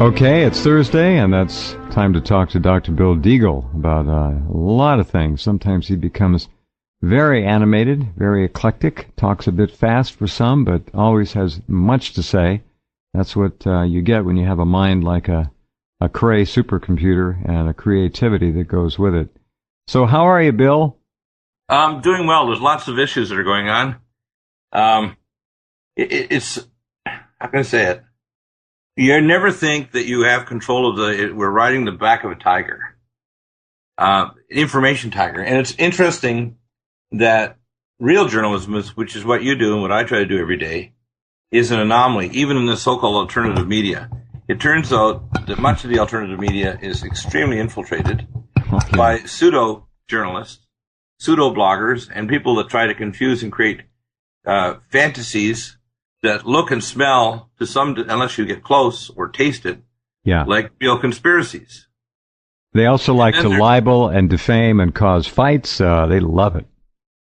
Okay, it's Thursday, and that's time to talk to Dr. Bill Deagle about a lot of things. Sometimes he becomes very animated, very eclectic, talks a bit fast for some, but always has much to say. That's what you get when you have a mind like a Cray supercomputer and a creativity that goes with it. So how are you, Bill? I'm doing well. There's lots of issues that are going on. It's, how can I say it? You never think that you have control of we're riding the back of a tiger, information tiger. And it's interesting that real journalism, which is what you do and what I try to do every day, is an anomaly, even in the so-called alternative media. It turns out that much of the alternative media is extremely infiltrated by pseudo-journalists, pseudo-bloggers, and people that try to confuse and create fantasies that look and smell to some, unless you get close or taste it, like real conspiracies. They also like to libel and defame and cause fights. They love it.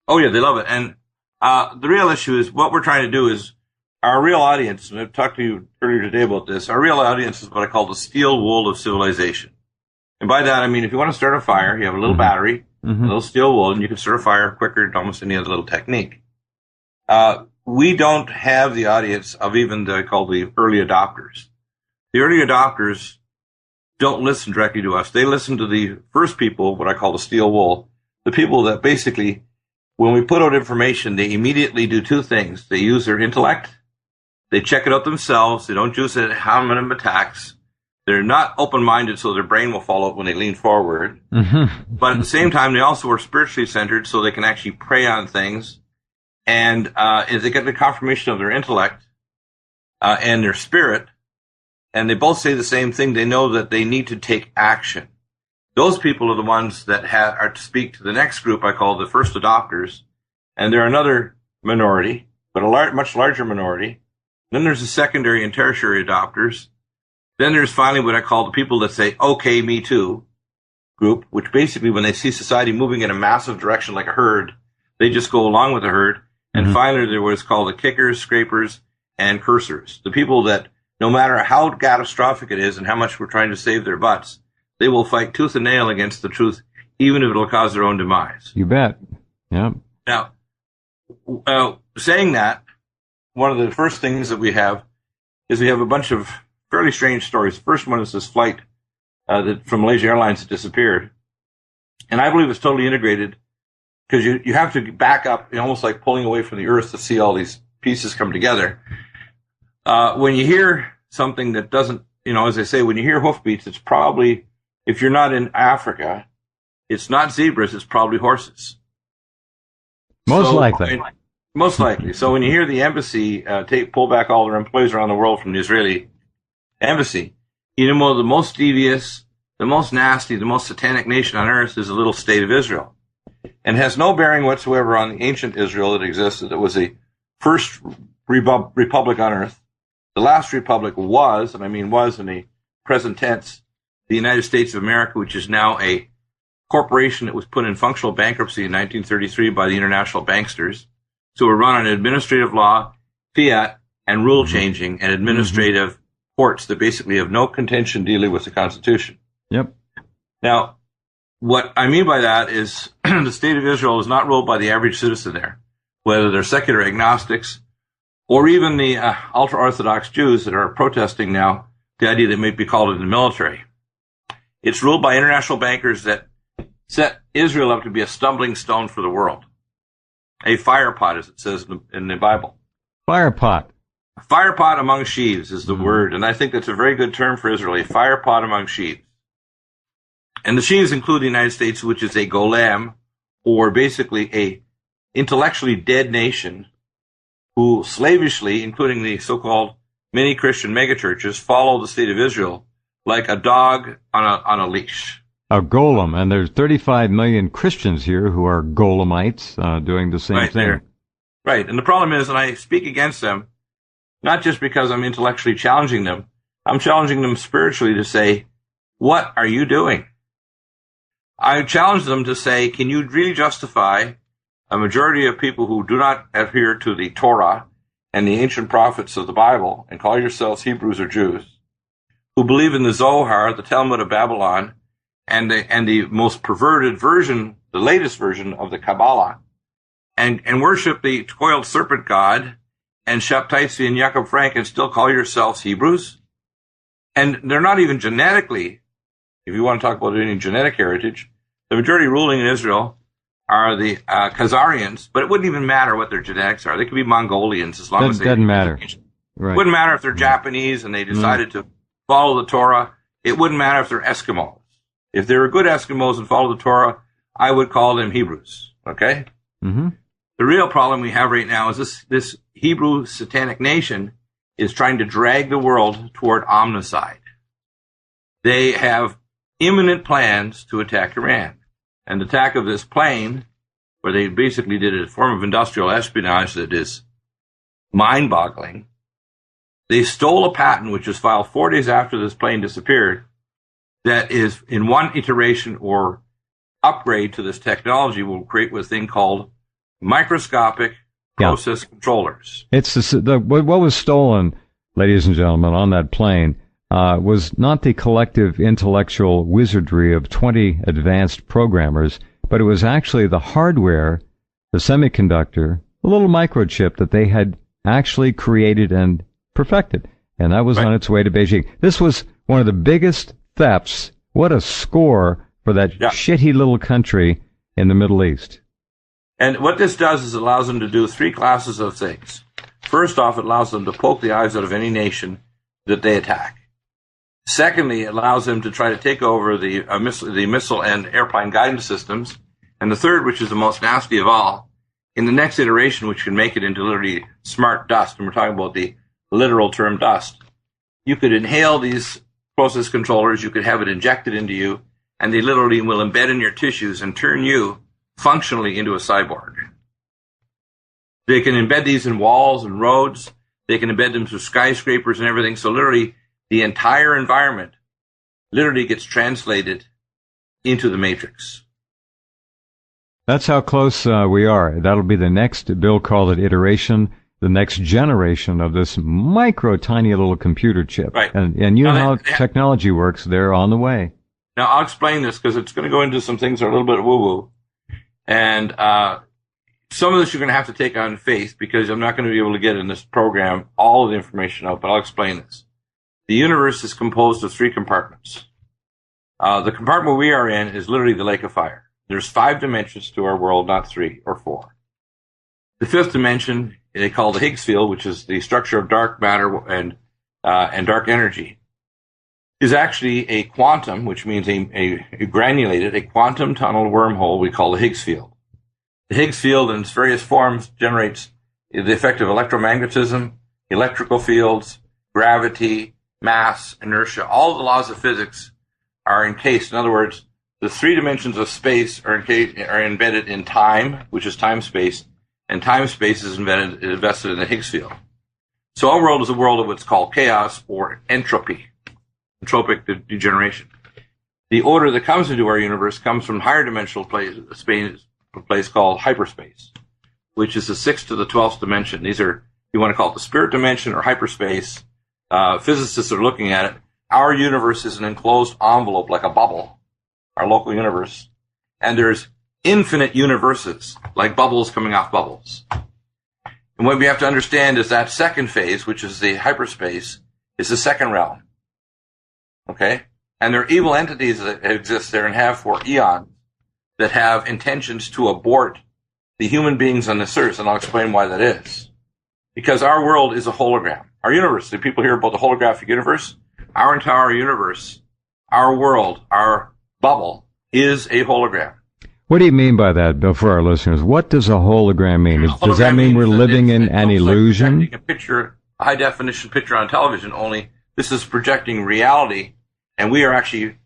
Oh, yeah, they love it. And the real issue is what we're trying to do is our real audience, and I've talked to you earlier today about this, our real audience is what I call the steel wool of civilization. And by that, I mean, if you want to start a fire, you have a little battery, a little steel wool, and you can start a fire quicker than almost any other little technique. We don't have the audience of even the early adopters. The early adopters don't listen directly to us. They listen to the first people, what I call the steel wool, the people that basically, when we put out information, they immediately do two things. They use their intellect. They check it out themselves. They don't use it ham attacks. They're not open-minded, so their brain will fall out when they lean forward. But at the same time, they also are spiritually centered, so they can actually prey on things. And if they get the confirmation of their intellect and their spirit, and they both say the same thing, they know that they need to take action. Those people are the ones that are to speak to the next group I call the first adopters. And they're another minority, but a much larger minority. Then there's the secondary and tertiary adopters. Then there's finally what I call the people that say, okay, me too group, which basically when they see society moving in a massive direction like a herd, they just go along with the herd. And finally, there was called the kickers, scrapers, and cursors. The people that, no matter how catastrophic it is and how much we're trying to save their butts, they will fight tooth and nail against the truth, even if it'll cause their own demise. You bet. Yeah. Now, saying that, one of the first things that we have is we have a bunch of fairly strange stories. The first one is this flight that from Malaysia Airlines that disappeared. And I believe it's totally integrated, because you have to back up, almost like pulling away from the earth to see all these pieces come together. When you hear something that doesn't, as I say, when you hear hoofbeats, it's probably, if you're not in Africa, it's not zebras, it's probably horses. Most likely. Most likely. So when you hear the embassy pull back all their employees around the world from the Israeli embassy, the most devious, the most nasty, the most satanic nation on earth is the little state of Israel. And has no bearing whatsoever on the ancient Israel that existed. It was the first republic on earth. The last republic was, and I mean was in the present tense, the United States of America, which is now a corporation that was put in functional bankruptcy in 1933 by the international banksters. So we're run on administrative law, fiat, and rule changing, and administrative courts that basically have no contention dealing with the Constitution. Yep. Now, what I mean by that is the state of Israel is not ruled by the average citizen there, whether they're secular agnostics or even the ultra-Orthodox Jews that are protesting now the idea that may be called in the military. It's ruled by international bankers that set Israel up to be a stumbling stone for the world. A firepot, as it says in the Bible. Firepot. A firepot among sheaves is the word, and I think that's a very good term for Israel, a firepot among sheaves. And the sheaves include the United States, which is a golem, or basically a intellectually dead nation who slavishly, including the so-called many Christian megachurches, follow the state of Israel like a dog on a leash. A golem, and there's 35 million Christians here who are golemites doing the same thing. There. Right, and the problem is, and I speak against them, not just because I'm intellectually challenging them, I'm challenging them spiritually to say, what are you doing? I challenge them to say, can you really justify a majority of people who do not adhere to the Torah and the ancient prophets of the Bible and call yourselves Hebrews or Jews, who believe in the Zohar, the Talmud of Babylon, and the most perverted version, the latest version of the Kabbalah, and worship the coiled serpent god and Shabtai and Jacob Frank and still call yourselves Hebrews? And they're not even genetically, if you want to talk about any genetic heritage, the majority ruling in Israel are the Khazarians, but it wouldn't even matter what their genetics are. They could be Mongolians as long as they... Doesn't matter. Right. It wouldn't matter if they're Japanese and they decided to follow the Torah. It wouldn't matter if they're Eskimos. If they were good Eskimos and follow the Torah, I would call them Hebrews, okay? Mm-hmm. The real problem we have right now is this Hebrew satanic nation is trying to drag the world toward omnicide. They have imminent plans to attack Iran. And the attack of this plane, where they basically did a form of industrial espionage that is mind-boggling, they stole a patent which was filed 4 days after this plane disappeared that is in one iteration or upgrade to this technology will create a thing called microscopic process controllers. It's what was stolen, ladies and gentlemen, on that plane was not the collective intellectual wizardry of 20 advanced programmers, but it was actually the hardware, the semiconductor, a little microchip that they had actually created and perfected. And that was on its way to Beijing. This was one of the biggest thefts. What a score for that shitty little country in the Middle East. And what this does is it allows them to do three classes of things. First off, it allows them to poke the eyes out of any nation that they attack. Secondly, it allows them to try to take over the missile and airplane guidance systems. And the third, which is the most nasty of all, in the next iteration, which can make it into literally smart dust, and we're talking about the literal term dust, you could inhale these process controllers, you could have it injected into you, and they literally will embed in your tissues and turn you functionally into a cyborg. They can embed these in walls and roads. They can embed them through skyscrapers and everything. So literally, the entire environment literally gets translated into the matrix. That's how close we are. That'll be the next, Bill called it iteration, the next generation of this micro tiny little computer chip. Right. And you know how technology works. They're on the way. Now, I'll explain this because it's going to go into some things that are a little bit woo-woo. And some of this you're going to have to take on faith because I'm not going to be able to get in this program all of the information out, but I'll explain this. The universe is composed of three compartments. The compartment we are in is literally the lake of fire. There's 5 dimensions to our world, not 3 or 4. The 5th dimension they call the Higgs field, which is the structure of dark matter and dark energy, is actually a quantum, which means a granulated, a quantum tunnel wormhole we call the Higgs field. The Higgs field in its various forms generates the effect of electromagnetism, electrical fields, gravity, mass, inertia. All of the laws of physics are encased. In other words, the 3 dimensions of space are embedded in time, which is time-space, and time-space is invested in the Higgs field. So our world is a world of what's called chaos or entropy, entropic degeneration. The order that comes into our universe comes from higher dimensional place called hyperspace, which is the 6th to the 12th dimension. These are, you want to call it the spirit dimension or hyperspace. Physicists are looking at it. Our universe is an enclosed envelope like a bubble, our local universe, and there's infinite universes like bubbles coming off bubbles. And what we have to understand is that second phase, which is the hyperspace, is the second realm. Okay? And there are evil entities that exist there and have for eons that have intentions to abort the human beings on this earth, and I'll explain why that is. Because our world is a hologram. Our universe, the people hear about the holographic universe, our entire universe, our world, our bubble is a hologram. What do you mean by that, Bill, for our listeners? What does a hologram mean? Does that mean we're living in an illusion? Like a high-definition picture on television, only this is projecting reality, and we are actually,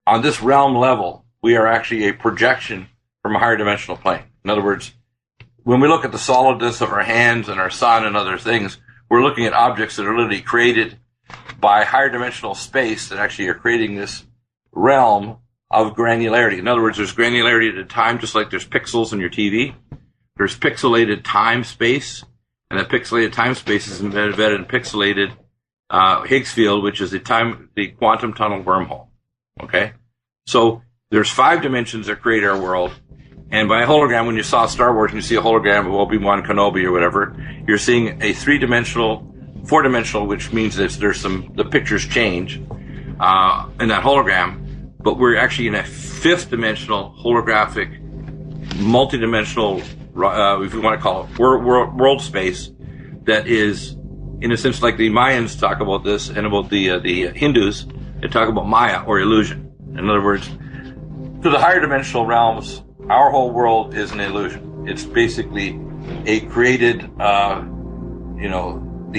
on this realm level, we are actually a projection from a higher dimensional plane. In other words, when we look at the solidness of our hands and our sun and other things, we're looking at objects that are literally created by higher dimensional space that actually are creating this realm of granularity. In other words, there's granularity at time, just like there's pixels in your TV. There's pixelated time space, and that pixelated time space is embedded in pixelated Higgs field, which is the quantum tunnel wormhole. Okay, so there's 5 dimensions that create our world, and by a hologram, when you saw Star Wars and you see a hologram of Obi-Wan Kenobi or whatever, you're seeing a 3-dimensional, 4-dimensional, which means that the pictures change in that hologram, but we're actually in a 5th-dimensional holographic, multi-dimensional, if you want to call it, world space that is, in a sense, like the Mayans talk about this, and about the Hindus, they talk about Maya, or illusion. In other words, to the higher dimensional realms, our whole world is an illusion. It's basically a created, the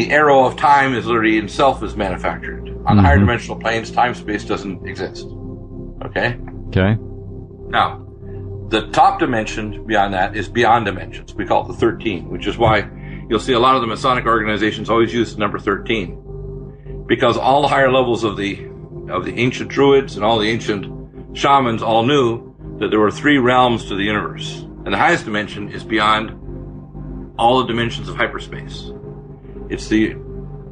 arrow of time is literally itself is manufactured. On the higher dimensional planes, time-space doesn't exist. Okay? Okay. Now, the top dimension beyond that is beyond dimensions. We call it the 13, which is why you'll see a lot of the Masonic organizations always use the number 13. Because all the higher levels of the ancient druids and all the ancient shamans all knew that there were 3 realms to the universe. And the highest dimension is beyond all the dimensions of hyperspace. It's the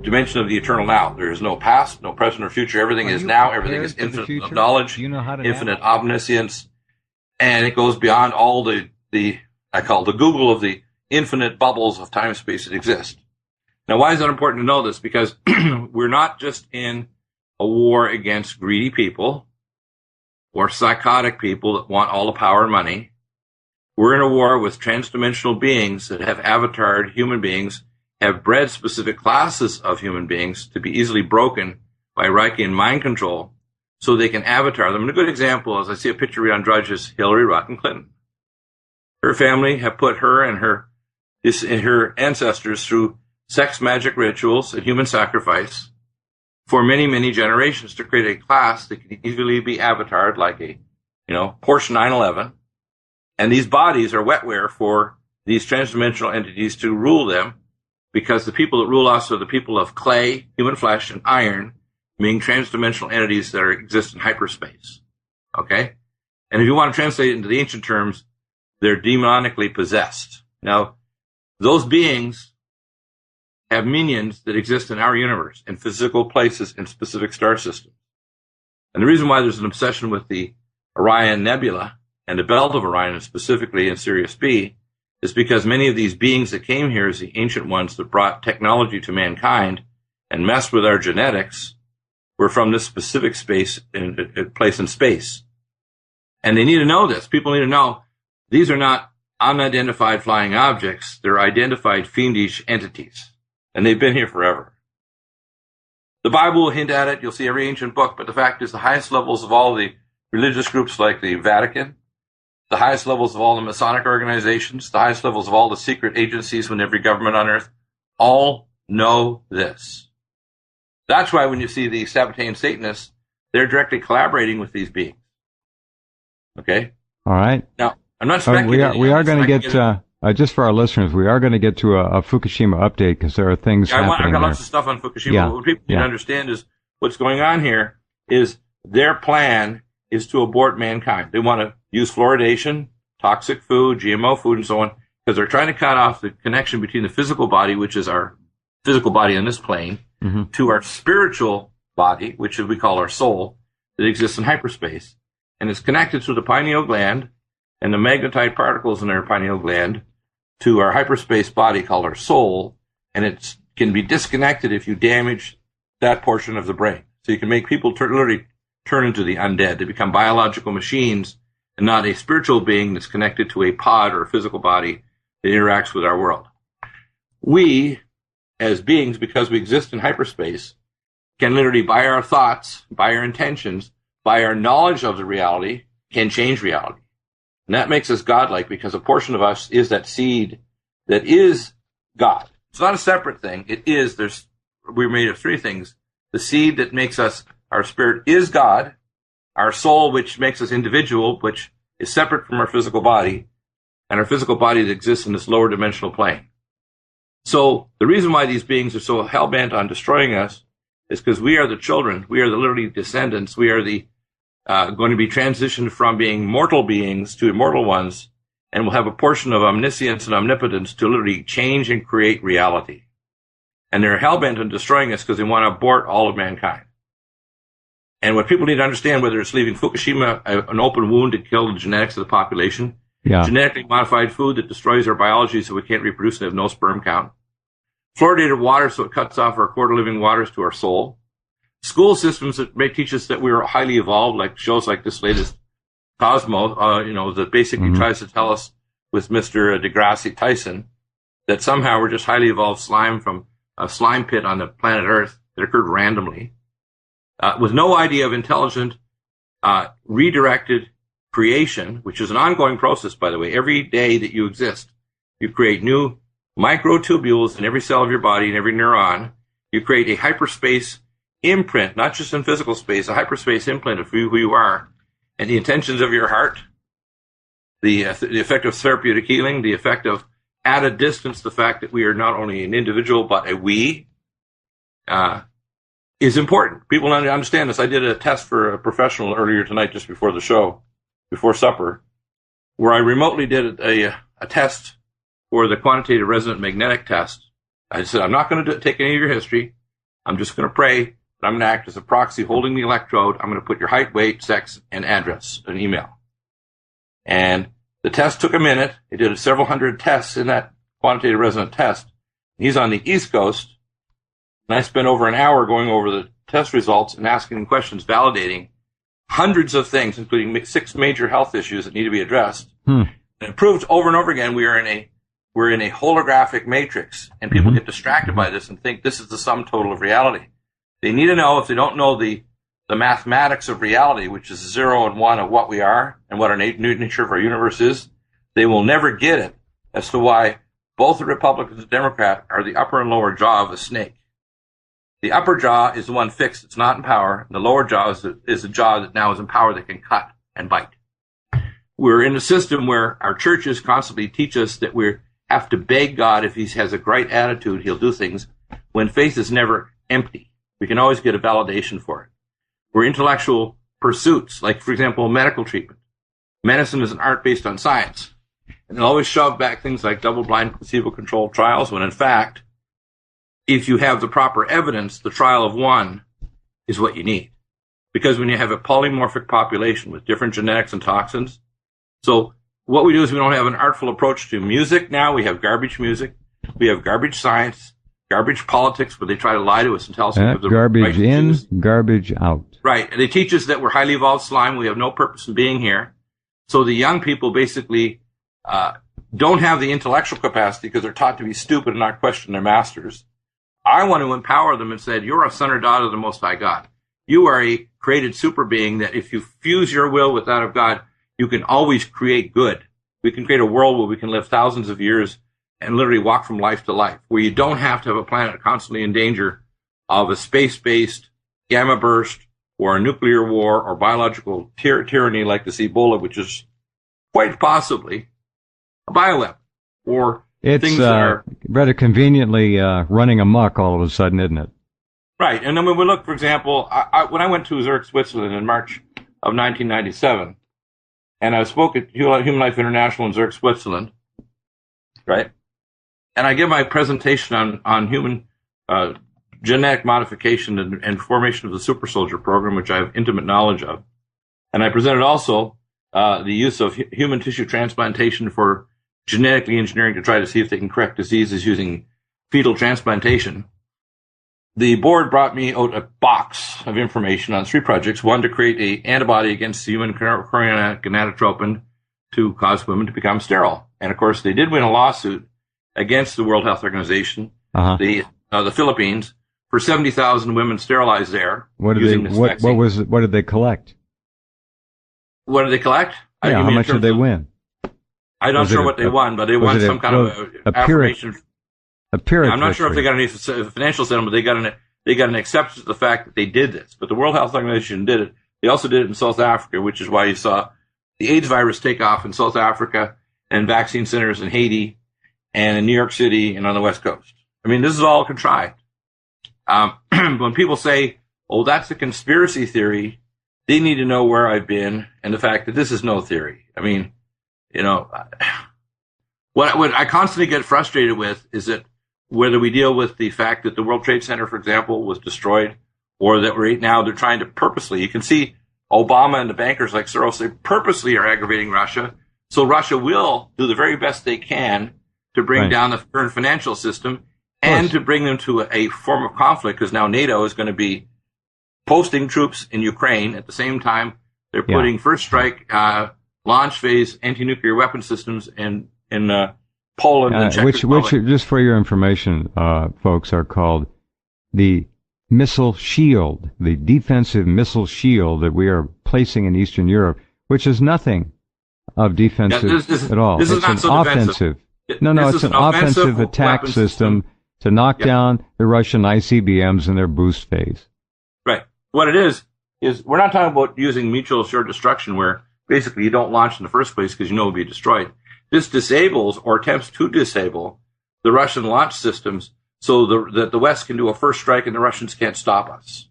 dimension of the eternal now. There is no past, no present or future. Everything is now. Everything is infinite knowledge, infinite omniscience. And it goes beyond all the I call the Google of the infinite bubbles of time space that exist. Now, why is that important to know this? Because we're not just in a war against greedy people or psychotic people that want all the power and money. We're in a war with transdimensional beings that have avatared human beings, have bred specific classes of human beings to be easily broken by Reichian mind control so they can avatar them. And a good example is I see a picture on Drudge's Hillary Rodham Clinton. Her family have put her and her ancestors through sex magic rituals and human sacrifice for many, many generations to create a class that can easily be avatared like a, Porsche 911. And these bodies are wetware for these transdimensional entities to rule them, because the people that rule us are the people of clay, human flesh, and iron, being transdimensional entities that exist in hyperspace. Okay? And if you want to translate it into the ancient terms, they're demonically possessed. Now, those beings have minions that exist in our universe, in physical places, in specific star systems. And the reason why there's an obsession with the Orion Nebula and the belt of Orion, specifically in Sirius B, is because many of these beings that came here as the ancient ones that brought technology to mankind and messed with our genetics were from this specific place in space. And they need to know this. People need to know these are not unidentified flying objects. They're identified fiendish entities. And they've been here forever. The Bible will hint at it. You'll see every ancient book. But the fact is the highest levels of all the religious groups like the Vatican, the highest levels of all the Masonic organizations, the highest levels of all the secret agencies within every government on earth, all know this. That's why when you see the Sabbatean Satanists, they're directly collaborating with these beings. Okay? All right. Now, I'm not speculating. We are going to get, just for our listeners, we are going to get to a Fukushima update because there are things happening I've got there. lots of stuff on Fukushima. Yeah. What people need to understand is what's going on here is their plan is to abort mankind. They want to use fluoridation, toxic food, GMO food, and so on, because they're trying to cut off the connection between the physical body, which is our physical body on this plane, to our spiritual body, which we call our soul, that exists in hyperspace. And it's connected through the pineal gland and the magnetite particles in our pineal gland to our hyperspace body called our soul, and it can be disconnected if you damage that portion of the brain. So you can make people literally turn into the undead. They become biological machines and not a spiritual being that's connected to a pod or a physical body that interacts with our world. We, as beings, because we exist in hyperspace, can literally, by our thoughts, by our intentions, by our knowledge of the reality, can change reality. And that makes us godlike, because a portion of us is that seed that is God. It's not a separate thing. It is, we're made of 3 things. The seed that makes us, our spirit is God. Our soul, which makes us individual, which is separate from our physical body, and our physical body that exists in this lower dimensional plane. So the reason why these beings are so hell-bent on destroying us is because we are the children. We are the literally descendants. We are the going to be transitioned from being mortal beings to immortal ones, and we'll have a portion of omniscience and omnipotence to literally change and create reality. And they're hell-bent on destroying us because they want to abort all of mankind. And what people need to understand, whether it's leaving Fukushima an open wound to kill the genetics of the population, genetically modified food that destroys our biology so we can't reproduce and have no sperm count, fluoridated water so it cuts off our core living waters to our soul, school systems that may teach us that we are highly evolved, like shows like this latest Cosmo, that basically tries to tell us with Mr. deGrasse Tyson that somehow we're just highly evolved slime from a slime pit on the planet Earth that occurred randomly, with no idea of intelligent, redirected creation, which is an ongoing process, by the way. Every day that you exist, you create new microtubules in every cell of your body and every neuron. You create a hyperspace imprint, not just in physical space, a hyperspace imprint of who you are and the intentions of your heart, the effect of therapeutic healing, the effect of at a distance, the fact that we are not only an individual but a we, is important. People don't understand this. I did a test for a professional earlier tonight, just before the show, before supper, where I remotely did a test for the quantitative resonant magnetic test. I said, I'm not going to take any of your history. I'm just going to pray, but I'm going to act as a proxy holding the electrode. I'm going to put your height, weight, sex, and address, an email. And the test took a minute. He did several hundred tests in that quantitative resonant test. He's on the East Coast. And I spent over an hour going over the test results and asking him questions, validating hundreds of things, including 6 major health issues that need to be addressed. And it proved over and over again we're in a holographic matrix, and people get distracted by this and think this is the sum total of reality. They need to know, if they don't know the mathematics of reality, which is 0 and 1 of what we are and what our nature of our universe is, they will never get it as to why both the Republicans and the Democrat are the upper and lower jaw of a snake. The upper jaw is the one fixed, it's not in power. And the lower jaw is the jaw that now is in power that can cut and bite. We're in a system where our churches constantly teach us that we have to beg God. If he has a great attitude, he'll do things, when faith is never empty. We can always get a validation for it. We're intellectual pursuits, like, for example, medical treatment. Medicine is an art based on science. And they'll always shove back things like double-blind, placebo-controlled trials, when in fact, if you have the proper evidence, the trial of one is what you need. Because when you have a polymorphic population with different genetics and toxins, so what we do is we don't have an artful approach to music now. We have garbage music. We have garbage science, garbage politics, where they try to lie to us and tell us the garbage in, garbage out. Right. And they teach us that we're highly evolved slime. We have no purpose in being here. So the young people basically don't have the intellectual capacity because they're taught to be stupid and not question their masters. I want to empower them and say, you're a son or daughter of the Most High God. You are a created super being that if you fuse your will with that of God, you can always create good. We can create a world where we can live thousands of years and literally walk from life to life, where you don't have to have a planet constantly in danger of a space-based gamma burst or a nuclear war or biological tyranny like this Ebola, which is quite possibly a bioweapon, or it's things that are rather conveniently running amok all of a sudden, isn't it? Right. And then when we look, for example, when I went to Zurich, Switzerland in March of 1997, and I spoke at Human Life International in Zurich, Switzerland, right? And I give my presentation on human genetic modification and formation of the super soldier program, which I have intimate knowledge of. And I presented also the use of human tissue transplantation for genetically engineering to try to see if they can correct diseases using fetal transplantation. The board brought me out a box of information on 3 projects. One, to create an antibody against the human chorionic gonadotropin to cause women to become sterile. And of course, they did win a lawsuit against the World Health Organization, the Philippines, for 70,000 women sterilized there. What did they collect? What did they collect? Yeah, how much did they win? I'm not sure what they won, but they won some kind of affirmation. I'm not sure if they got any financial settlement. They got an acceptance of the fact that they did this. But the World Health Organization did it. They also did it in South Africa, which is why you saw the AIDS virus take off in South Africa and vaccine centers in Haiti and in New York City and on the West Coast. I mean, this is all contrived. When people say, oh, that's a conspiracy theory, they need to know where I've been and the fact that this is no theory. I mean, what I constantly get frustrated with is that whether we deal with the fact that the World Trade Center, for example, was destroyed, or that right now they're trying to purposely, you can see Obama and the bankers like Soros, they purposely are aggravating Russia. So Russia will do the very best they can to bring down the current financial system and to bring them to a form of conflict, because now NATO is going to be posting troops in Ukraine. At the same time, they're putting first strike, launch phase anti-nuclear weapon systems in Poland and Czech Republic. Which, just for your information, folks, are called the missile shield, the defensive missile shield that we are placing in Eastern Europe, which is nothing of defensive at all. This is it's not an so offensive. defensive. No, it's an offensive attack system to knock down the Russian ICBMs in their boost phase. Right. What it is we're not talking about using mutual assured destruction, where basically you don't launch in the first place because you know it will be destroyed. This disables or attempts to disable the Russian launch systems so that the West can do a first strike and the Russians can't stop us.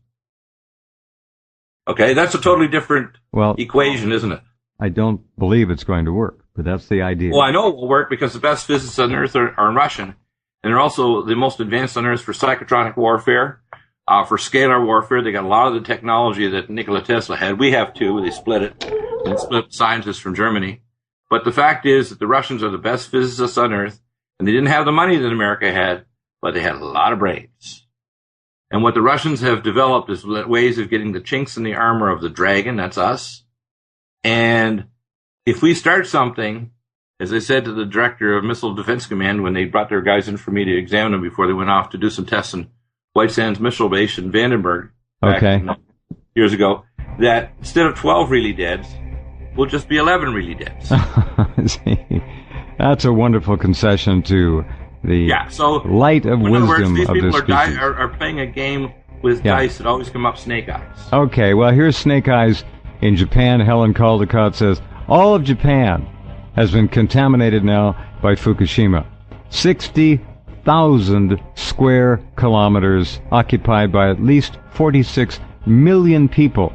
Okay, that's a totally different equation, isn't it? I don't believe it's going to work, but that's the idea. Well, I know it will work because the best physicists on Earth are in Russian, and they're also the most advanced on Earth for psychotronic warfare, for scalar warfare. They got a lot of the technology that Nikola Tesla had. We have too. They split it and split scientists from Germany. But the fact is that the Russians are the best physicists on Earth, and they didn't have the money that America had, but they had a lot of brains. And what the Russians have developed is ways of getting the chinks in the armor of the dragon, that's us. And if we start something, as I said to the director of Missile Defense Command when they brought their guys in for me to examine them before they went off to do some tests in White Sands Missile Base in Vandenberg years ago, that instead of 12 really deads, we'll just be 11 really deads. That's a wonderful concession to the light of wisdom words, these of people this species. are playing a game with dice that always come up snake eyes. Okay, well, here's snake eyes in Japan. Helen Caldecott says, all of Japan has been contaminated now by Fukushima. 60,000 square kilometers occupied by at least 46 million people.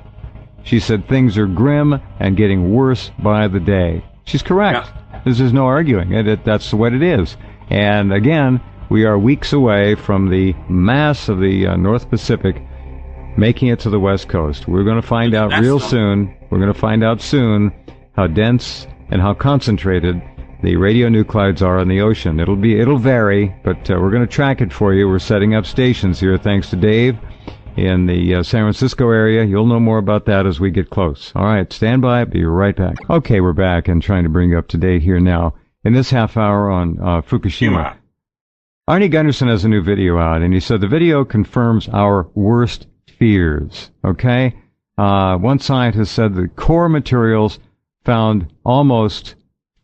She said things are grim and getting worse by the day. She's correct. Yeah. There's no arguing it. That's what it is. And again, we are weeks away from the mass of the North Pacific making it to the West Coast. We're going to find out real soon. We're going to find out soon how dense and how concentrated the radionuclides are in the ocean. It'll vary, but we're going to track it for you. We're setting up stations here, thanks to Dave in the San Francisco area. You'll know more about that as we get close. All right, stand by. Be right back. Okay, we're back and trying to bring you up to date here now in this half hour on Fukushima. Arnie Gunderson has a new video out, and he said the video confirms our worst fears. Okay? One scientist said the core materials found almost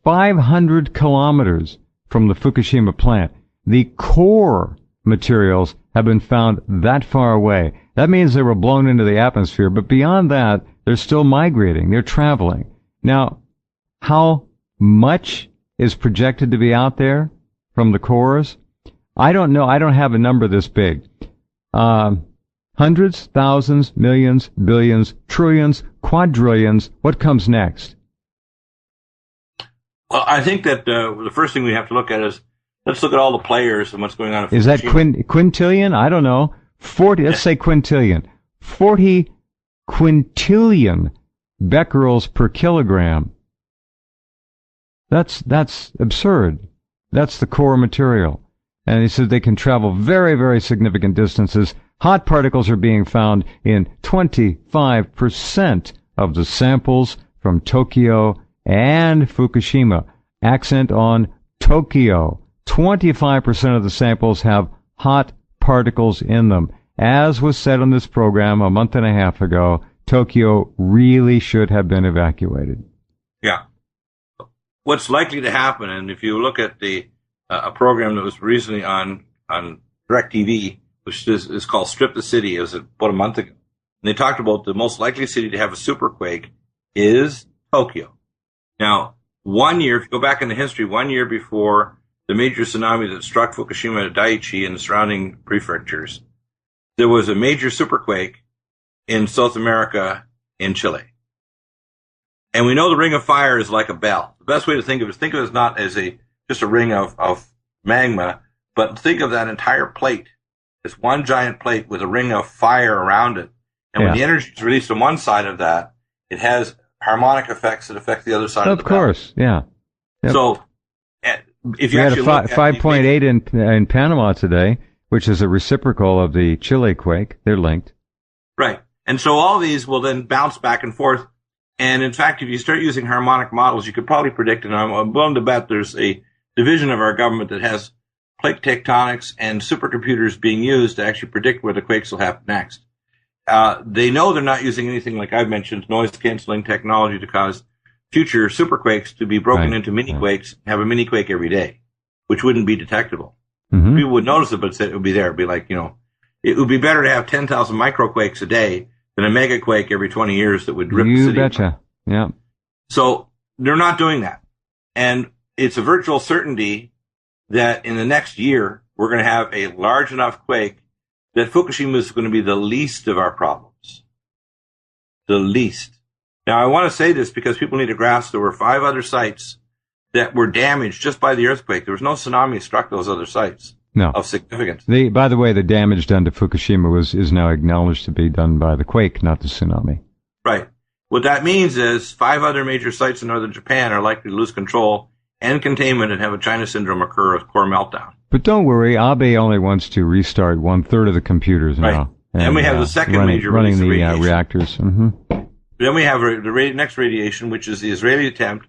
500 kilometers from the Fukushima plant. The core materials have been found that far away. That means they were blown into the atmosphere, but beyond that, they're still migrating. They're traveling. Now, how much is projected to be out there from the cores? I don't know. I don't have a number this big. Hundreds, thousands, millions, billions, trillions, quadrillions. What comes next? Well, I think that the first thing we have to look at is, let's look at all the players and what's going on. Is that quintillion? I don't know. 40. Let's say quintillion. 40 quintillion becquerels per kilogram. That's absurd. That's the core material. And he said they can travel very, very significant distances. Hot particles are being found in 25% of the samples from Tokyo and Fukushima. Accent on Tokyo. 25% of the samples have hot particles in them. As was said on this program a month and a half ago, Tokyo really should have been evacuated. Yeah. What's likely to happen, and if you look at the a program that was recently on DirecTV, which is called Strip the City, it was about a month ago, and they talked about the most likely city to have a superquake is Tokyo. Now, 1 year, if you go back in the history, 1 year before the major tsunami that struck Fukushima, Daiichi, and the surrounding prefectures, there was a major superquake in South America, in Chile. And we know the Ring of Fire is like a bell. The best way to think of it is not as just a ring of magma, But think of that entire plate as one giant plate with a ring of fire around it. And when the energy is released on one side of that, it has harmonic effects that affect the other side of the battle. Of course, yeah. Yep. So if you we actually had a 5.8 in Panama today, which is a reciprocal of the Chile quake. They're linked. Right. And so all these will then bounce back and forth. And in fact, if you start using harmonic models, you could probably predict, and I'm willing to bet there's a division of our government that has plate tectonics and supercomputers being used to actually predict where the quakes will happen next. They know they're not using anything like I've mentioned, noise canceling technology to cause future superquakes to be broken into mini quakes, have a mini quake every day, which wouldn't be detectable. Mm-hmm. People would notice it, but it would be there. It'd be like, it would be better to have 10,000 microquakes a day than a mega quake every 20 years that would rip the city. You betcha. Yeah. So they're not doing that. And it's a virtual certainty that in the next year, we're going to have a large enough quake that Fukushima is going to be the least of our problems. The least. Now, I want to say this because people need to grasp there were 5 other sites that were damaged just by the earthquake. There was no tsunami struck those other sites of significance. By the way, the damage done to Fukushima is now acknowledged to be done by the quake, not the tsunami. Right. What that means is 5 other major sites in northern Japan are likely to lose control and containment and have a China syndrome occur, a core meltdown. But don't worry, Abe only wants to restart 1/3 of the computers now. Right. And we have the second major running the radiation. reactors. Mm-hmm. Then we have the next radiation, which is the Israeli attempt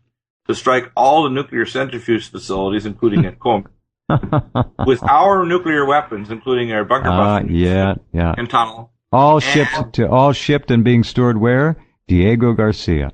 to strike all the nuclear centrifuge facilities, including at Qom, with our nuclear weapons, including our bunker busters and tunnel. All shipped and being stored where? Diego Garcia.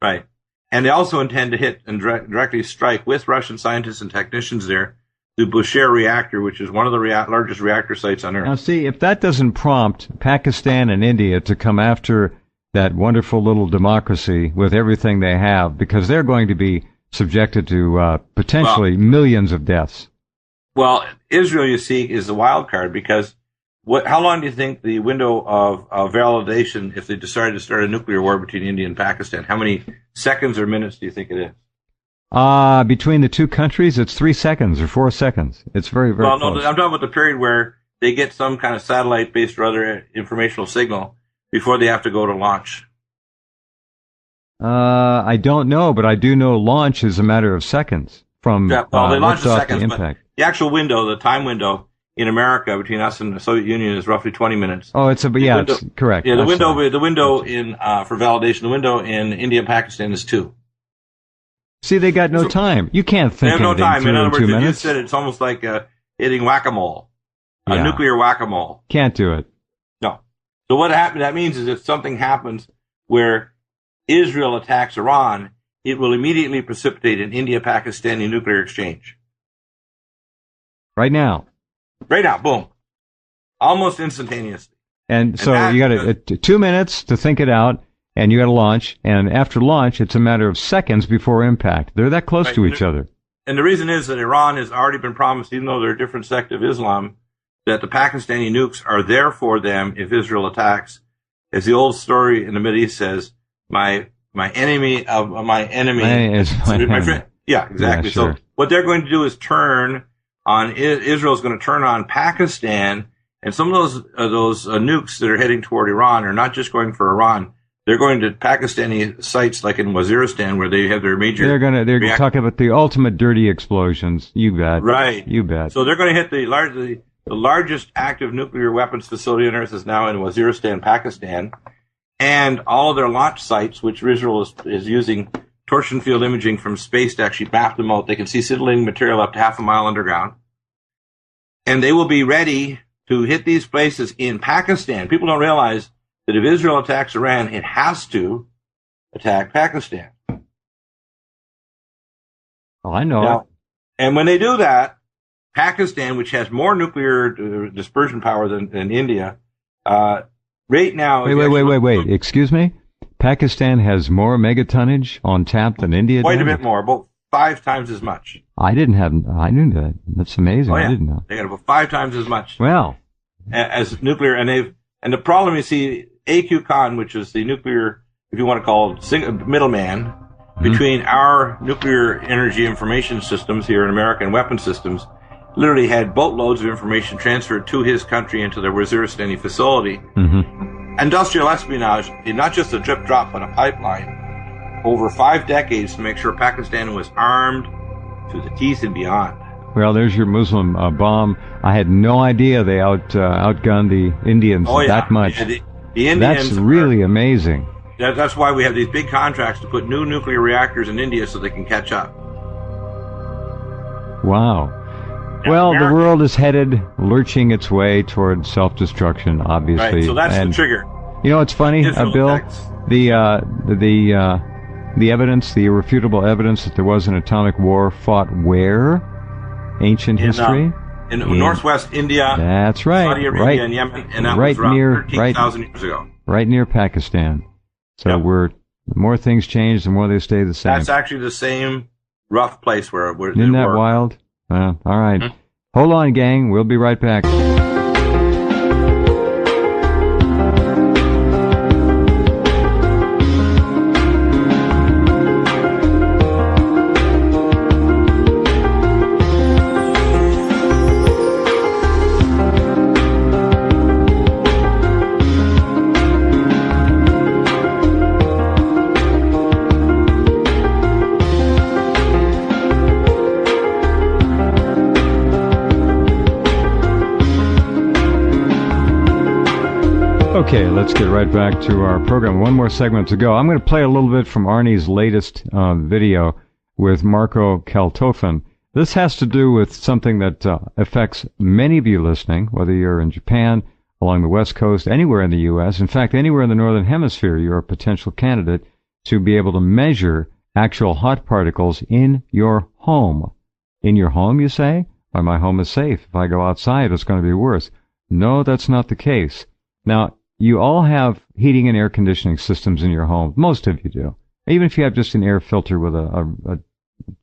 Right. And they also intend to hit and directly strike with Russian scientists and technicians there the Bushehr reactor, which is one of the largest reactor sites on Earth. Now, see, if that doesn't prompt Pakistan and India to come after that wonderful little democracy with everything they have, because they're going to be subjected to potentially millions of deaths. Well, Israel, you see, is the wild card because how long do you think the window of validation, if they decided to start a nuclear war between India and Pakistan, how many seconds or minutes do you think it is? Between the two countries, it's 3 seconds or 4 seconds. It's very, very close. No, I'm talking about the period where they get some kind of satellite-based or other informational signal before they have to go to launch. I don't know, but I do know launch is a matter of seconds from they launch in seconds, the impact. But the actual window, the time window in America between us and the Soviet Union is roughly 20 minutes. Oh, it's correct. Yeah, the window in for validation, the window in India and Pakistan is 2. See, they got no time. You can't think they have no time. In other words, 2 minutes. You said it's almost like hitting whack-a-mole, nuclear whack-a-mole. Can't do it. No. So what that means is if something happens where Israel attacks Iran, it will immediately precipitate an India-Pakistani nuclear exchange. Right now, boom. Almost instantaneously. And so you got 2 minutes to think it out, and you got to launch. And after launch, it's a matter of seconds before impact. They're that close to each other. And the reason is that Iran has already been promised, even though they're a different sect of Islam, that the Pakistani nukes are there for them if Israel attacks. As the old story in the Middle East says, my enemy of my enemy is my friend. Yeah, exactly. Yeah, sure. So what they're going to do is Israel's going to turn on Pakistan, and some of those nukes that are heading toward Iran are not just going for Iran. They're going to Pakistani sites like in Waziristan where they have their major. They're talking about the ultimate dirty explosions. You bet. Right. You bet. So they're going to hit the largest active nuclear weapons facility on Earth is now in Waziristan, Pakistan, and all of their launch sites, which Israel is using torsion field imaging from space to actually map them out. They can see scintillating material up to half a mile underground, and they will be ready to hit these places in Pakistan. People don't realize that if Israel attacks Iran, it has to attack Pakistan. Oh, I know. Now, and when they do that, Pakistan, which has more nuclear dispersion power than India, right now... Wait. Excuse me? Pakistan has more megatonnage on tap than India does? Quite a bit more, about 5 times as much. I knew that. That's amazing. Oh, yeah. I didn't know. They got about 5 times as much. Well. As nuclear, and the problem, you see, AQCON, which is the nuclear, if you want to call it, middleman between our nuclear energy information systems here in America and weapon systems literally had boatloads of information transferred to his country into the Waziristan facility. Mm-hmm. Industrial espionage, not just a drip drop, but a pipeline, over 5 decades to make sure Pakistan was armed to the teeth and beyond. Well, there's your Muslim bomb. I had no idea they outgunned the Indians that much. Yeah, the Indians. That's really amazing. That's why we have these big contracts to put new nuclear reactors in India so they can catch up. Wow. Well, the world is headed, lurching its way toward self-destruction, obviously. Right, so that's the trigger. You know, it's funny, Bill, the evidence, the irrefutable evidence that there was an atomic war fought where? Ancient history? In northwest India. That's right. Saudi Arabia and Yemen, and that was around 13,000 years ago. Right near Pakistan. So the more things change, the more they stay the same. That's actually the same rough place where Isn't that wild? Well, all right. Mm-hmm. Hold on, gang. We'll be right back. Okay, let's get right back to our program. One more segment to go. I'm going to play a little bit from Arnie's latest video with Marco Kaltofen. This has to do with something that affects many of you listening, whether you're in Japan, along the West Coast, anywhere in the U.S., in fact, anywhere in the Northern Hemisphere, you're a potential candidate to be able to measure actual hot particles in your home. In your home, you say? Why, my home is safe. If I go outside, it's going to be worse. No, that's not the case. Now, you all have heating and air conditioning systems in your home. Most of you do. Even if you have just an air filter with a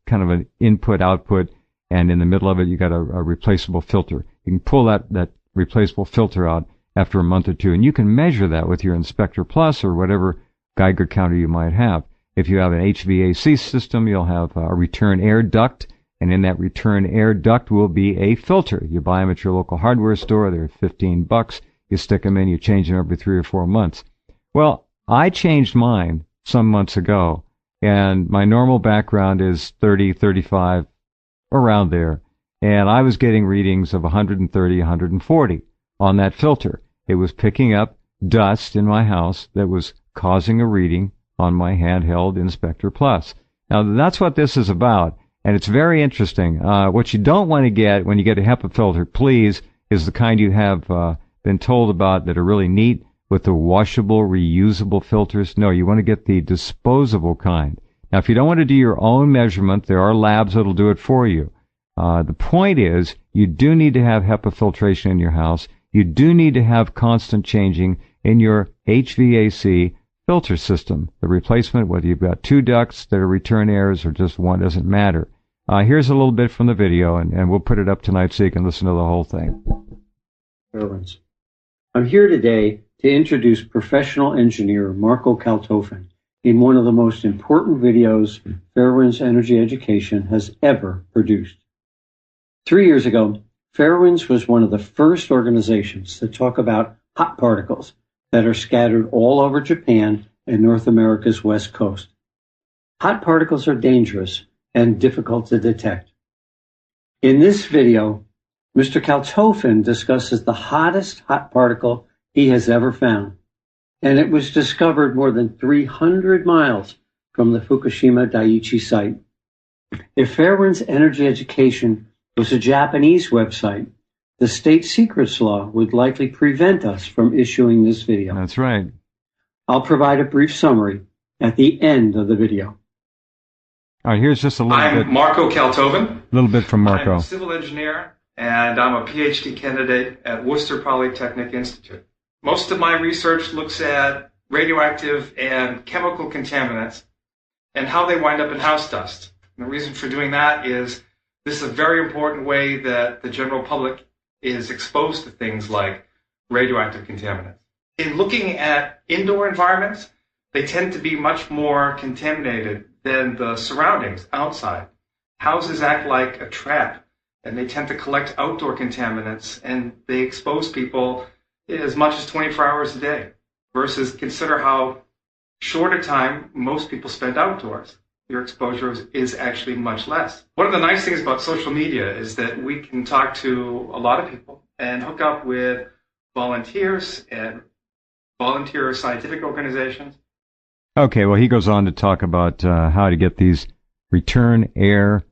kind of an input-output, and in the middle of it you got a replaceable filter. You can pull that replaceable filter out after a month or two, and you can measure that with your Inspector Plus or whatever Geiger counter you might have. If you have an HVAC system, you'll have a return air duct, and in that return air duct will be a filter. You buy them at your local hardware store. They're $15. You stick them in, you change them every 3 or 4 months. Well, I changed mine some months ago, and my normal background is 30, 35, around there. And I was getting readings of 130, 140 on that filter. It was picking up dust in my house that was causing a reading on my handheld Inspector Plus. Now, that's what this is about, and it's very interesting. What you don't want to get when you get a HEPA filter, please, is the kind you have been told about that are really neat with the washable, reusable filters. No, you want to get the disposable kind. Now, if you don't want to do your own measurement, there are labs that'll do it for you. The point is, you do need to have HEPA filtration in your house. You do need to have constant changing in your HVAC filter system. The replacement, whether you've got 2 ducts that are return airs or just one, doesn't matter. Here's a little bit from the video, and we'll put it up tonight so you can listen to the whole thing. Rense. I'm here today to introduce professional engineer Marco Kaltofen in one of the most important videos Fairwinds Energy Education has ever produced. 3 years ago, Fairwinds was one of the first organizations to talk about hot particles that are scattered all over Japan and North America's West Coast. Hot particles are dangerous and difficult to detect. In this video, Mr. Kaltofen discusses the hottest hot particle he has ever found, and it was discovered more than 300 miles from the Fukushima Daiichi site. If Fairwinds Energy Education was a Japanese website, the state secrets law would likely prevent us from issuing this video. That's right. I'll provide a brief summary at the end of the video. All right, here's just a little bit. I'm Marco Kaltofen. A little bit from Marco. I'm a civil engineer, and I'm a PhD candidate at Worcester Polytechnic Institute. Most of my research looks at radioactive and chemical contaminants and how they wind up in house dust. And the reason for doing that is this is a very important way that the general public is exposed to things like radioactive contaminants. In looking at indoor environments, they tend to be much more contaminated than the surroundings outside. Houses act like a trap and they tend to collect outdoor contaminants, and they expose people as much as 24 hours a day, versus consider how short a time most people spend outdoors. Your exposure is actually much less. One of the nice things about social media is that we can talk to a lot of people and hook up with volunteers and volunteer scientific organizations. Okay, well, he goes on to talk about how to get these return air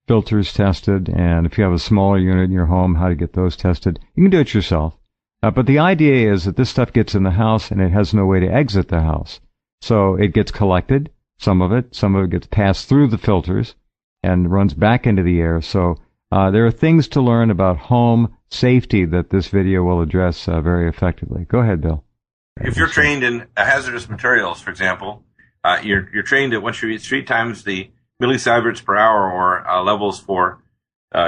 filters tested, and if you have a smaller unit in your home, how to get those tested. You can do it yourself. But the idea is that this stuff gets in the house and it has no way to exit the house. So it gets collected, some of it gets passed through the filters and runs back into the air. So there are things to learn about home safety that this video will address very effectively. Go ahead, Bill. If you're trained in hazardous materials, for example, you're trained that once you reach 3 times the millisieverts per hour or levels for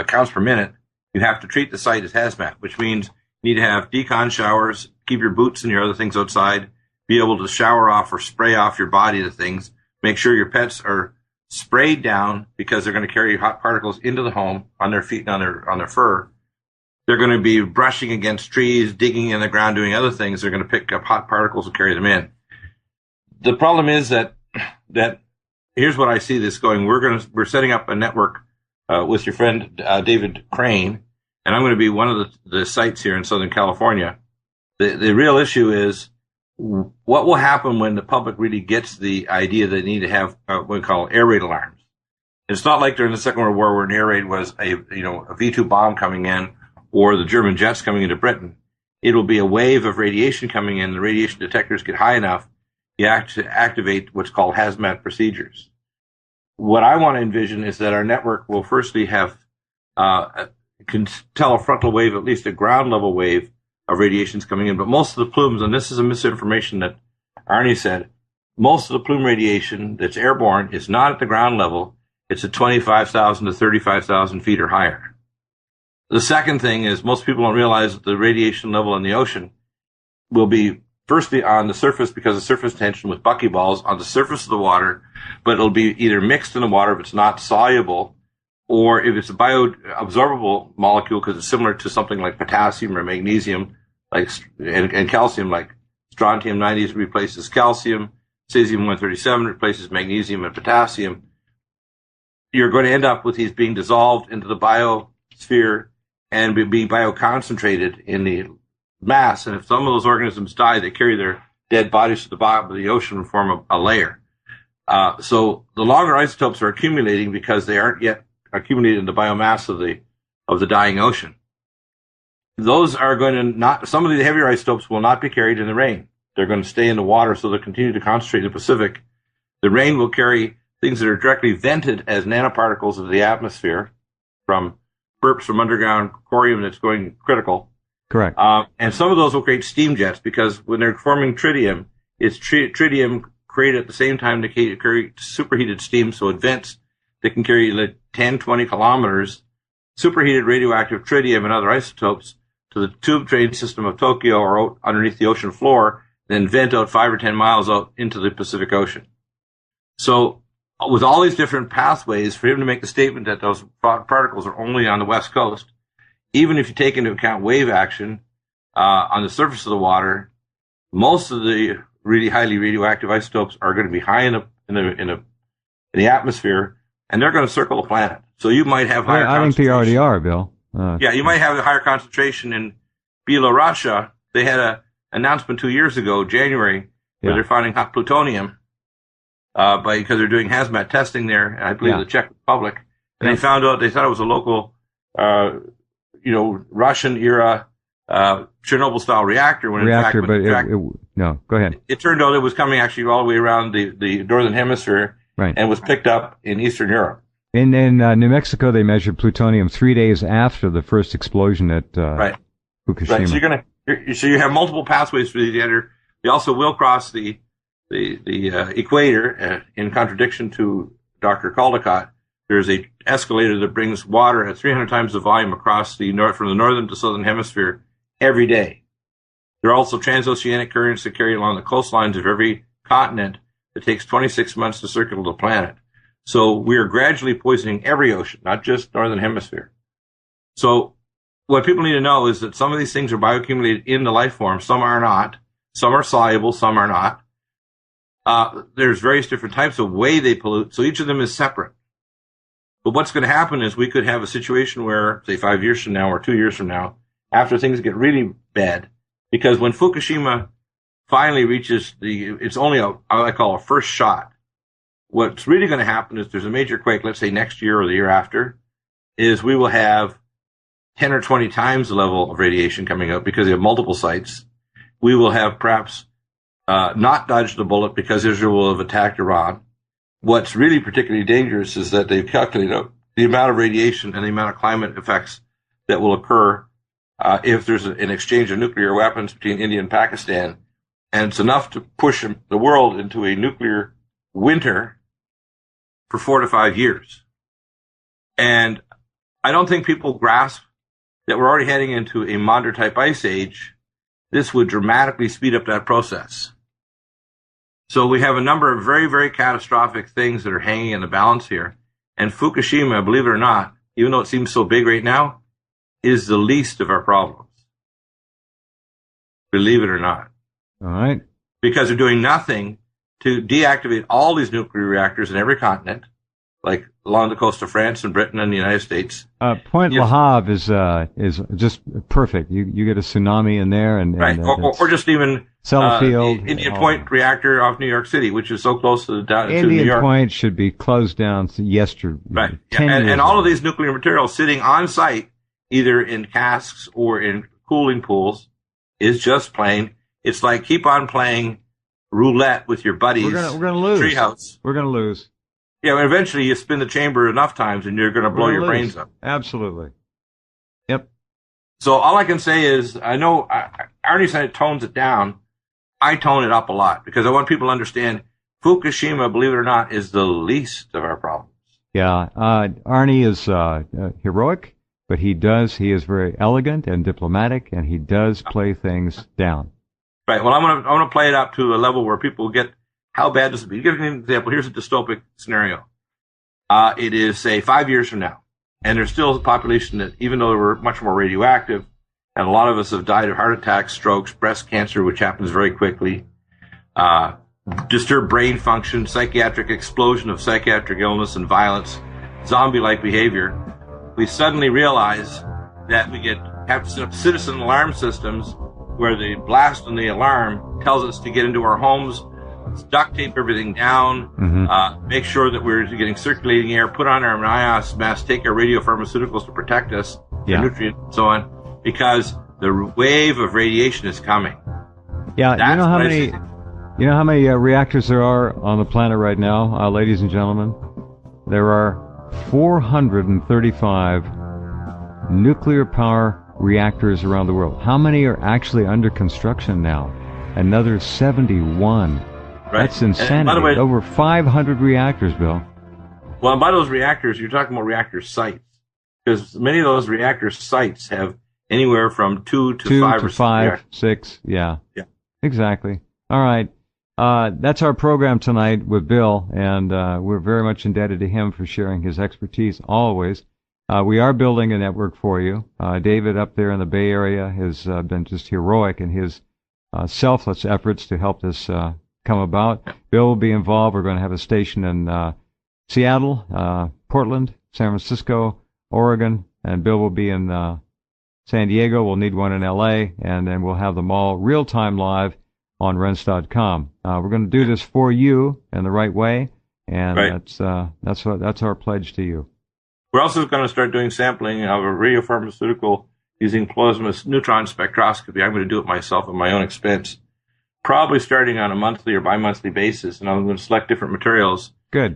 counts per minute, you have to treat the site as hazmat, which means you need to have decon showers, keep your boots and your other things outside, be able to shower off or spray off your body to things, make sure your pets are sprayed down because they're going to carry hot particles into the home on their feet and on their fur. They're going to be brushing against trees, digging in the ground, doing other things. They're going to pick up hot particles and carry them in. The problem is that here's what I see this going. We're setting up a network with your friend David Crane, and I'm going to be one of the sites here in Southern California. The real issue is what will happen when the public really gets the idea that they need to have what we call air raid alarms. It's not like during the Second World War where an air raid was a V2 bomb coming in or the German jets coming into Britain. It'll be a wave of radiation coming in. The radiation detectors get high enough, you have to activate what's called hazmat procedures. What I want to envision is that our network will firstly have can tell a frontal wave, at least a ground level wave of radiations coming in. But most of the plumes, and this is a misinformation that Arnie said, most of the plume radiation that's airborne is not at the ground level. It's at 25,000 to 35,000 feet or higher. The second thing is most people don't realize that the radiation level in the ocean will be firstly on the surface because of surface tension with buckyballs on the surface of the water, but it'll be either mixed in the water if it's not soluble, or if it's a bioabsorbable molecule because it's similar to something like potassium or magnesium, and calcium, like strontium 90 replaces calcium, cesium 137 replaces magnesium and potassium. You're going to end up with these being dissolved into the biosphere and being bioconcentrated in the mass. And if some of those organisms die, they carry their dead bodies to the bottom of the ocean and form a layer. So the longer isotopes are accumulating because they aren't yet accumulated in the biomass of the dying ocean. Those are going to not, some of the heavier isotopes will not be carried in the rain. They're going to stay in the water, so they'll continue to concentrate in the Pacific. The rain will carry things that are directly vented as nanoparticles into the atmosphere from burps from underground corium that's going critical. Correct. And some of those will create steam jets because when they're forming tritium, it's tritium created at the same time to carry superheated steam, so it vents that can carry like 10, 20 kilometers, superheated radioactive tritium and other isotopes to the tube train system of Tokyo or out underneath the ocean floor, then vent out 5 or 10 miles out into the Pacific Ocean. So with all these different pathways, for him to make the statement that those particles are only on the West Coast, even if you take into account wave action on the surface of the water, most of the really highly radioactive isotopes are going to be high in the atmosphere, and they're going to circle the planet. So you might have higher. I think they already are, Bill. Yeah, you might have a higher concentration in Belarus. They had an announcement 2 years ago, January, where they're finding hot plutonium because they're doing hazmat testing there. I believe the Czech Republic, and they found out they thought it was a local, Russian era Chernobyl-style reactor. When reactor, in fact, no, go ahead. It turned out it was coming actually all the way around the northern hemisphere, and was picked up in Eastern Europe. In New Mexico, they measured plutonium 3 days after the first explosion at Fukushima. Right. So you have multiple pathways for these to enter. They also will cross the equator. In contradiction to Dr. Caldecott, there's a escalator that brings water at 300 times the volume across from the northern to southern hemisphere every day. There are also transoceanic currents that carry along the coastlines of every continent that takes 26 months to circle the planet. So we are gradually poisoning every ocean, not just northern hemisphere. So what people need to know is that some of these things are bioaccumulated in the life form. Some are not. Some are soluble. Some are not. There's various different types of way they pollute. So each of them is separate. But what's going to happen is we could have a situation where, say, 5 years from now or 2 years from now, after things get really bad, because when Fukushima finally reaches it's only what I call a first shot. What's really going to happen is there's a major quake, let's say next year or the year after, is we will have 10 or 20 times the level of radiation coming out because they have multiple sites. We will have perhaps not dodged the bullet because Israel will have attacked Iran. What's really particularly dangerous is that they've calculated out the amount of radiation and the amount of climate effects that will occur if there's an exchange of nuclear weapons between India and Pakistan. And it's enough to push the world into a nuclear winter for 4 to 5 years. And I don't think people grasp that we're already heading into a Maunder-type ice age. This would dramatically speed up that process. So we have a number of very, very catastrophic things that are hanging in the balance here. And Fukushima, believe it or not, even though it seems so big right now, is the least of our problems. Believe it or not. All right. Because they're doing nothing to deactivate all these nuclear reactors in every continent, like along the coast of France and Britain and the United States. Point Le Havre is just perfect. You get a tsunami in there, and right, or just even Sellafield, the Indian Point reactor off New York City, which is so close to New York. Indian Point should be closed down yesterday. Right, and all of these nuclear materials sitting on site, either in casks or in cooling pools, is just plain. It's like keep on playing roulette with your buddies. We're gonna lose. Treehouse. We're gonna lose. Yeah, and eventually you spin the chamber enough times and you're going to blow your brains up. Absolutely. Yep. So all I can say is, I know Arnie said it tones it down. I tone it up a lot because I want people to understand Fukushima, believe it or not, is the least of our problems. Yeah. Arnie is heroic, but he is very elegant and diplomatic, and he does play things down. Right. Well, I'm gonna play it up to a level where people get how bad does it be? Give you an example. Here's a dystopic scenario. It is, say, 5 years from now, and there's still a population that, even though we're much more radioactive, and a lot of us have died of heart attacks, strokes, breast cancer, which happens very quickly, disturbed brain function, psychiatric explosion of psychiatric illness and violence, zombie-like behavior, we suddenly realize that we have to set up citizen alarm systems where the blast on the alarm tells us to get into our homes, duct tape everything down, make sure that we're getting circulating air, put on our NIOS masks, take our radiopharmaceuticals to protect us, nutrients and so on, because the wave of radiation is coming. Yeah, you know how many reactors there are on the planet right now, ladies and gentlemen? There are 435 nuclear power reactors around the world. How many are actually under construction now? Another 71. Right. That's insanity. By the way, over 500 reactors, Bill. Well, and by those reactors, you're talking about reactor sites. Because many of those reactor sites have anywhere from 2 to 6. Yeah. Exactly. All right. That's our program tonight with Bill, and we're very much indebted to him for sharing his expertise always. We are building a network for you. David up there in the Bay Area has been just heroic in his selfless efforts to help this come about. Bill will be involved. We're going to have a station in Seattle, Portland, San Francisco, Oregon, and Bill will be in San Diego. We'll need one in LA, and then we'll have them all real-time live on Rense.com. We're going to do this for you in the right way, and that's our pledge to you. We're also going to start doing sampling of a radiopharmaceutical using plasma neutron spectroscopy. I'm going to do it myself at my own expense, probably starting on a monthly or bi-monthly basis, and I'm going to select different materials. Good.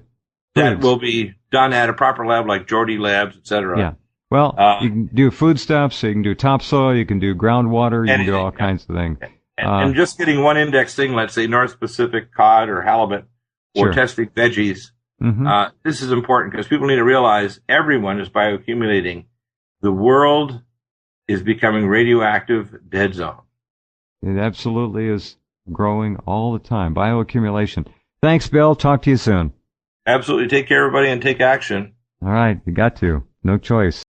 That will be done at a proper lab like Geordie Labs, etc. Yeah. Well, you can do foodstuffs, you can do topsoil, you can do groundwater, you can do all kinds of things. And just getting one index thing, let's say North Pacific cod or halibut, or testing veggies, this is important because people need to realize everyone is bioaccumulating. The world is becoming radioactive dead zone. It absolutely is growing all the time. Bioaccumulation. Thanks, Bill. Talk to you soon. Absolutely. Take care, everybody, and take action. All right. You got to. No choice.